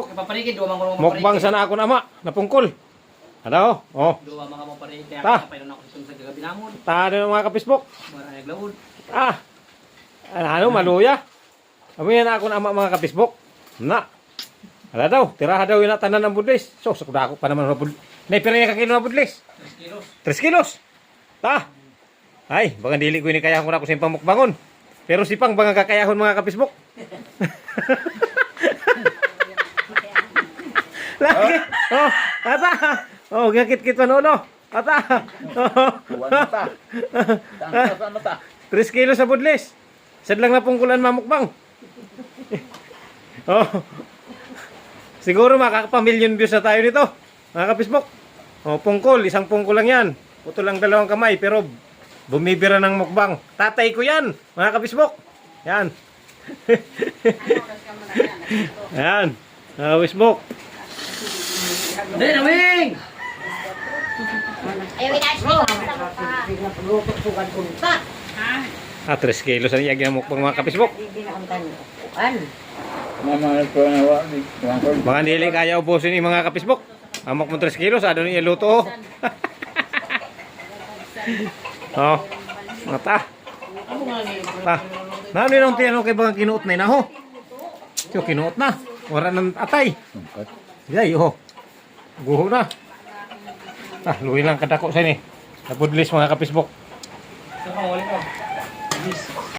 Paparigid, duwa mga Mukbang sana ako na ama, napungkol. Ano? Oh. Duwa mga paparigid, kaya Ta. kapay na ako sa gagabi namon. Tado ng mga kapisbok. Marang naglaod. Ah. Ano, maluya. Amin na ako na ama mga kapisbok. Na. Ala daw, tiraha daw yung tanan ng budlis. So, sakuda ako pa naman ng budlis. Naipira niya kakilo ng budlis. 3 kilos. 3 kilos. Ta. Ay, baka dili ko ini kaya ko na ako sa impang mukbangon. Pero si Pang baka kakayahon mga kapisbok. Lagi. Oh, ata. Oh, gakit-kit pa no. Ata. Wanta. Tangka ta. 3 kilos sa budlis. Sadlang na pungkulan mamukbang. Oh. Siguro makakapamilyon views na tayo nito. Mga kapisbok. Oh, pungkol, isang pungkol lang 'yan. Putol lang 2 kamay pero bumibira ng mukbang. Tatay ko 'yan, mga kapisbok. Yan. Yan. Kapisbok. Dali, Naming! Ah, 3 kilos ang iyag ng mukbang mga kapisbok. Mama ko na wa ni. Baka hindi kaya ubusin ni mga kapisbok. Amok mo 3 kilos, ano niya luto. Oh. Mata. Ta. Nano yung tiyano kay bang kinuot na ho. Yo kinuot na. Wala nang atay. Yay, oh. Guho na. Ah, luwi lang kadako sa ni. Napudlis mga kapisbok. Ito pang wali ko.